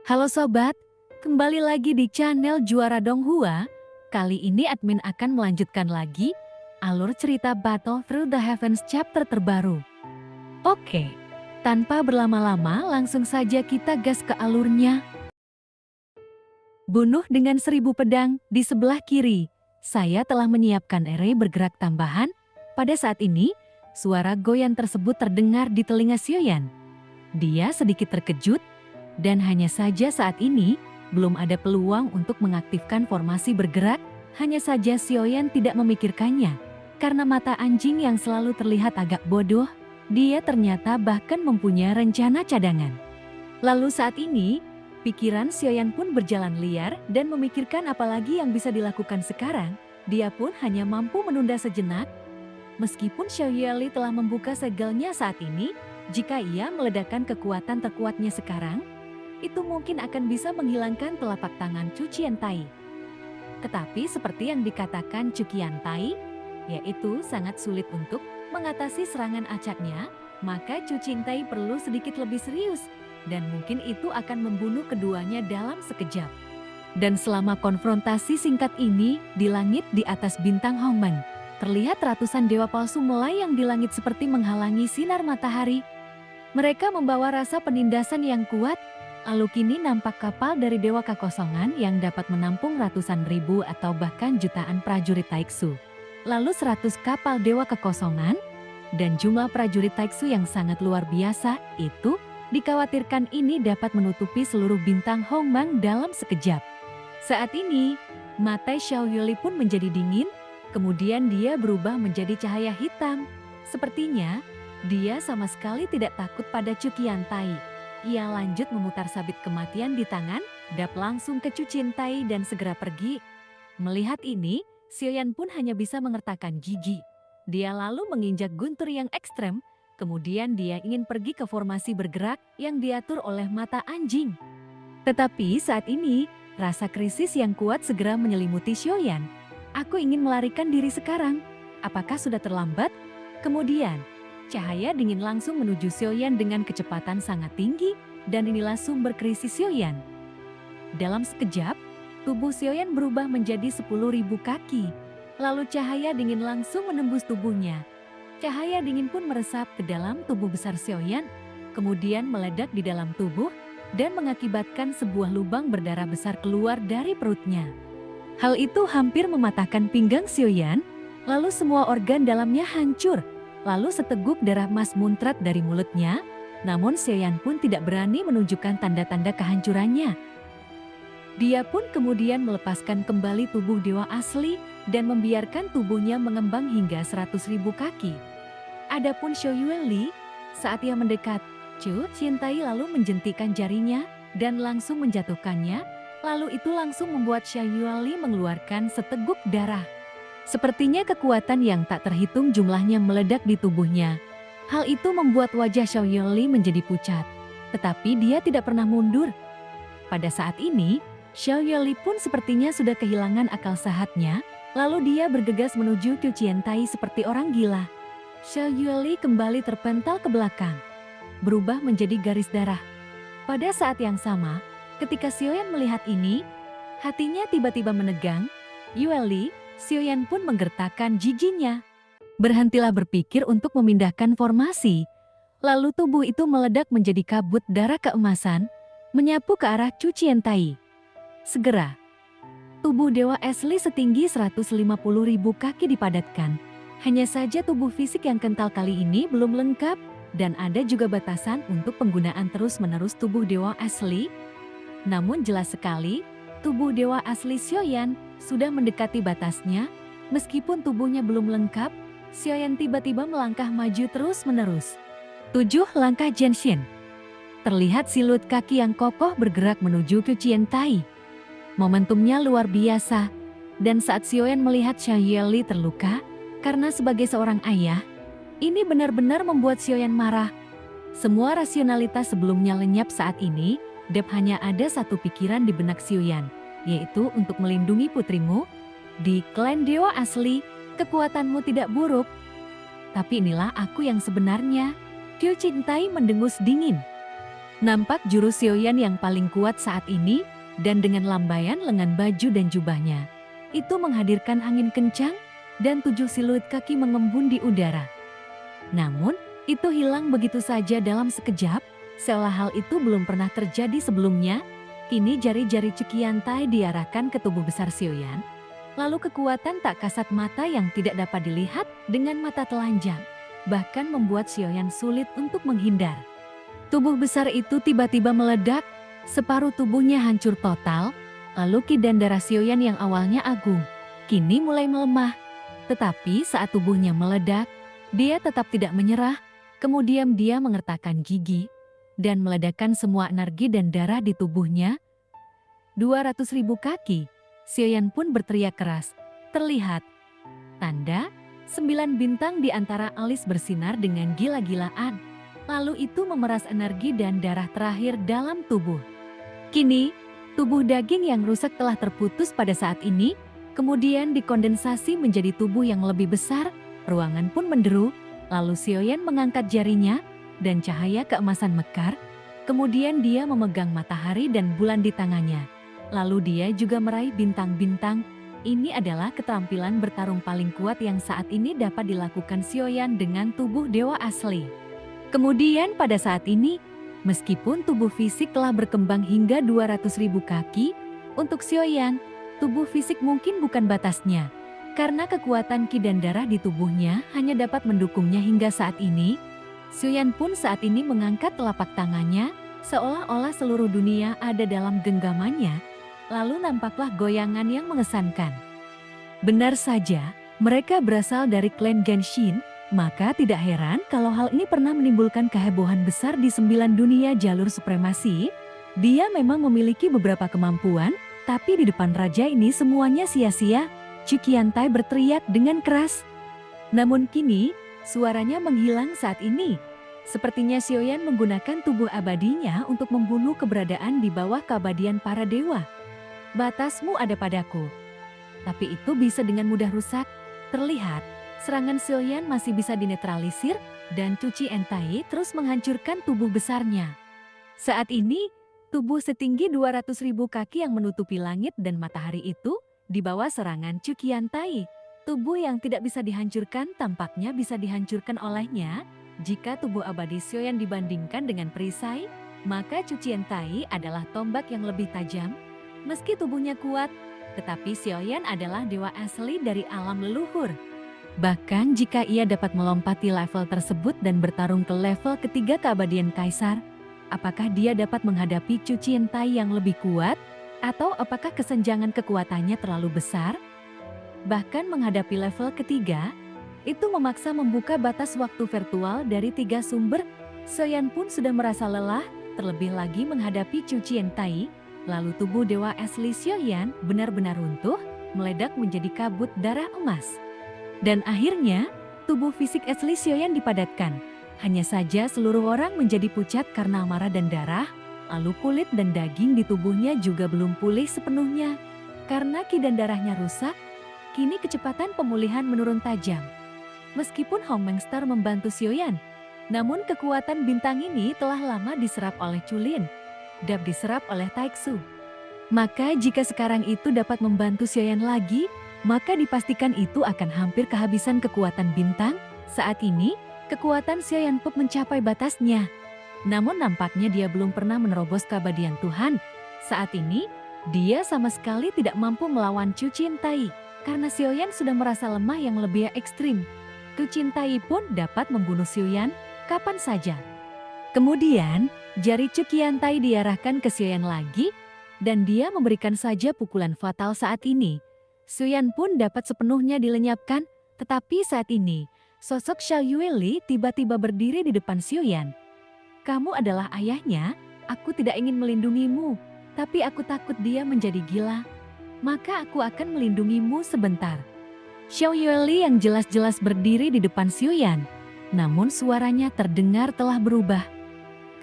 Halo sobat, kembali lagi di channel Juara Donghua. Kali ini admin akan melanjutkan lagi alur cerita Battle Through the Heavens chapter terbaru. Oke, tanpa berlama-lama langsung saja kita gas ke alurnya. Bunuh dengan 1000 pedang di sebelah kiri. Saya telah menyiapkan array bergerak tambahan. Pada saat ini, suara goyang tersebut terdengar di telinga Sioyan. Dia sedikit terkejut. Dan hanya saja saat ini, belum ada peluang untuk mengaktifkan formasi bergerak, hanya saja Sioyan tidak memikirkannya. Karena mata anjing yang selalu terlihat agak bodoh, dia ternyata bahkan mempunyai rencana cadangan. Lalu saat ini, pikiran Sioyan pun berjalan liar dan memikirkan apalagi yang bisa dilakukan sekarang. Dia pun hanya mampu menunda sejenak. Meskipun Xiao Yueli telah membuka segelnya saat ini, jika ia meledakkan kekuatan terkuatnya sekarang, itu mungkin akan bisa menghilangkan telapak tangan Chu Qiantai. Tetapi seperti yang dikatakan Chu Qiantai, yaitu sangat sulit untuk mengatasi serangan acaknya, maka Chu Qiantai perlu sedikit lebih serius, dan mungkin itu akan membunuh keduanya dalam sekejap. Dan selama konfrontasi singkat ini, di langit di atas bintang Hongmen, terlihat ratusan dewa palsu melayang di langit seperti menghalangi sinar matahari. Mereka membawa rasa penindasan yang kuat. Lalu kini nampak kapal dari Dewa Kekosongan yang dapat menampung ratusan ribu atau bahkan jutaan prajurit Taiksu. Lalu 100 kapal Dewa Kekosongan dan jumlah prajurit Taiksu yang sangat luar biasa itu dikhawatirkan ini dapat menutupi seluruh bintang Hongmang dalam sekejap. Saat ini, mata Xiao Yueli pun menjadi dingin, kemudian dia berubah menjadi cahaya hitam. Sepertinya, dia sama sekali tidak takut pada Chu Qiantai. Ia lanjut memutar sabit kematian di tangan, dap langsung ke Chu Qiantai dan segera pergi. Melihat ini, Sioyan pun hanya bisa mengertakkan gigi. Dia lalu menginjak guntur yang ekstrem, kemudian dia ingin pergi ke formasi bergerak yang diatur oleh mata anjing. Tetapi saat ini, rasa krisis yang kuat segera menyelimuti Sioyan. Aku ingin melarikan diri sekarang. Apakah sudah terlambat? Kemudian, cahaya dingin langsung menuju Sioyan dengan kecepatan sangat tinggi, dan inilah sumber krisis Sioyan. Dalam sekejap, tubuh Sioyan berubah menjadi 10.000 kaki, lalu cahaya dingin langsung menembus tubuhnya. Cahaya dingin pun meresap ke dalam tubuh besar Sioyan, kemudian meledak di dalam tubuh, dan mengakibatkan sebuah lubang berdarah besar keluar dari perutnya. Hal itu hampir mematahkan pinggang Sioyan, lalu semua organ dalamnya hancur. Lalu seteguk darah emas muncrat dari mulutnya, namun Sioyan pun tidak berani menunjukkan tanda-tanda kehancurannya. Dia pun kemudian melepaskan kembali tubuh dewa asli dan membiarkan tubuhnya mengembang hingga 100.000 kaki. Adapun Xiao Yueli, saat ia mendekat, Chu Qiantai lalu menjentikkan jarinya dan langsung menjatuhkannya, lalu itu langsung membuat Xiao Yueli mengeluarkan seteguk darah. Sepertinya kekuatan yang tak terhitung jumlahnya meledak di tubuhnya. Hal itu membuat wajah Xiao Yueli menjadi pucat. Tetapi dia tidak pernah mundur. Pada saat ini, Xiao Yueli pun sepertinya sudah kehilangan akal sehatnya, lalu dia bergegas menuju Chu Qiantai seperti orang gila. Xiao Yueli kembali terpental ke belakang, berubah menjadi garis darah. Pada saat yang sama, ketika Sioyan melihat ini, hatinya tiba-tiba menegang. Yueli, Sioyan pun menggertakkan giginya. Berhentilah berpikir untuk memindahkan formasi. Lalu tubuh itu meledak menjadi kabut darah keemasan, menyapu ke arah Chu Qiantai. Segera, tubuh Dewa Asli setinggi 150.000 kaki dipadatkan. Hanya saja tubuh fisik yang kental kali ini belum lengkap, dan ada juga batasan untuk penggunaan terus-menerus tubuh Dewa Asli. Namun jelas sekali, tubuh Dewa Asli Sioyan sudah mendekati batasnya. Meskipun tubuhnya belum lengkap, Sioyan tiba-tiba melangkah maju terus-menerus. 7 langkah Genshin. Terlihat siluet kaki yang kokoh bergerak menuju ke Qiantai. Momentumnya luar biasa, dan saat Sioyan melihat Xiao Yueli terluka, karena sebagai seorang ayah, ini benar-benar membuat Sioyan marah. Semua rasionalitas sebelumnya lenyap saat ini. Dep hanya ada satu pikiran di benak Sioyan, yaitu untuk melindungi putrimu. Di klan Dewa Asli, kekuatanmu tidak buruk. Tapi inilah aku yang sebenarnya. Chu Qiantai mendengus dingin. Nampak jurus Sioyan yang paling kuat saat ini, dan dengan lambaian lengan baju dan jubahnya. Itu menghadirkan angin kencang, dan 7 siluet kaki mengembun di udara. Namun, itu hilang begitu saja dalam sekejap, seolah hal itu belum pernah terjadi sebelumnya. Kini jari-jari Cukiantai diarahkan ke tubuh besar Sioyan. Lalu kekuatan tak kasat mata yang tidak dapat dilihat dengan mata telanjang, bahkan membuat Sioyan sulit untuk menghindar. Tubuh besar itu tiba-tiba meledak, separuh tubuhnya hancur total, lalu ki dan darah Sioyan yang awalnya agung, kini mulai melemah. Tetapi saat tubuhnya meledak, dia tetap tidak menyerah, kemudian dia mengertakkan gigi, dan meledakkan semua energi dan darah di tubuhnya. 200.000 kaki, Sioyan pun berteriak keras, terlihat. Tanda, 9 bintang di antara alis bersinar dengan gila-gilaan. Lalu itu memeras energi dan darah terakhir dalam tubuh. Kini, tubuh daging yang rusak telah terputus pada saat ini, kemudian dikondensasi menjadi tubuh yang lebih besar, ruangan pun menderu, lalu Sioyan mengangkat jarinya, dan cahaya keemasan mekar, kemudian dia memegang matahari dan bulan di tangannya. Lalu dia juga meraih bintang-bintang. Ini adalah keterampilan bertarung paling kuat yang saat ini dapat dilakukan Sioyan dengan tubuh dewa asli. Kemudian pada saat ini, meskipun tubuh fisik telah berkembang hingga 200.000 kaki, untuk Sioyan, tubuh fisik mungkin bukan batasnya. Karena kekuatan ki dan darah di tubuhnya hanya dapat mendukungnya hingga saat ini. Sioyan pun saat ini mengangkat telapak tangannya, seolah-olah seluruh dunia ada dalam genggamannya. Lalu nampaklah goyangan yang mengesankan. Benar saja, mereka berasal dari klan Genshin. Maka tidak heran kalau hal ini pernah menimbulkan kehebohan besar di 9 dunia jalur supremasi. Dia memang memiliki beberapa kemampuan, tapi di depan raja ini semuanya sia-sia. Cukiantai berteriak dengan keras. Namun kini, suaranya menghilang saat ini. Sepertinya Sioyan menggunakan tubuh abadinya untuk membunuh keberadaan di bawah keabadian para dewa. Batasmu ada padaku. Tapi itu bisa dengan mudah rusak. Terlihat, serangan Sioyan masih bisa dinetralisir, dan Cukiantai terus menghancurkan tubuh besarnya. Saat ini, tubuh setinggi 200.000 kaki yang menutupi langit dan matahari itu, di bawah serangan Cukiantai. Tubuh yang tidak bisa dihancurkan tampaknya bisa dihancurkan olehnya. Jika tubuh abadi Sioyan dibandingkan dengan perisai, maka Cukiantai adalah tombak yang lebih tajam. Meski tubuhnya kuat, tetapi Sioyan adalah dewa asli dari alam leluhur. Bahkan jika ia dapat melompati level tersebut dan bertarung ke level ketiga keabadian Kaisar, apakah dia dapat menghadapi Cukiantai yang lebih kuat? Atau apakah kesenjangan kekuatannya terlalu besar? Bahkan menghadapi level ketiga, itu memaksa membuka batas waktu virtual dari 3 sumber. Sioyan pun sudah merasa lelah, terlebih lagi menghadapi Cukiantai. Lalu tubuh dewa asli Sioyan benar-benar runtuh, meledak menjadi kabut darah emas. Dan akhirnya, tubuh fisik asli Sioyan dipadatkan. Hanya saja seluruh orang menjadi pucat karena amarah dan darah, lalu kulit dan daging di tubuhnya juga belum pulih sepenuhnya. Karena ki dan darahnya rusak, kini kecepatan pemulihan menurun tajam. Meskipun Hong Star membantu Sioyan, namun kekuatan bintang ini telah lama diserap oleh Chulin, dan diserap oleh Taixu. Maka jika sekarang itu dapat membantu Sioyan lagi, maka dipastikan itu akan hampir kehabisan kekuatan bintang. Saat ini, kekuatan Sioyan Pup mencapai batasnya. Namun nampaknya dia belum pernah menerobos keabadian Tuhan. Saat ini, dia sama sekali tidak mampu melawan Cukiantai, karena Sioyan sudah merasa lemah yang lebih ekstrim. Cukiantai pun dapat membunuh Sioyan kapan saja. Kemudian, jari Cukiantai diarahkan ke Sioyan lagi, dan dia memberikan saja pukulan fatal saat ini. Sioyan pun dapat sepenuhnya dilenyapkan, tetapi saat ini, sosok Xiao Yueli tiba-tiba berdiri di depan Sioyan. Kamu adalah ayahnya, aku tidak ingin melindungimu, tapi aku takut dia menjadi gila. Maka aku akan melindungimu sebentar. Xiao Yueli yang jelas-jelas berdiri di depan Sioyan, namun suaranya terdengar telah berubah.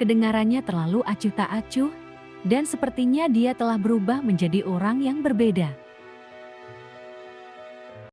Kedengarannya terlalu acuh tak acuh, dan sepertinya dia telah berubah menjadi orang yang berbeda.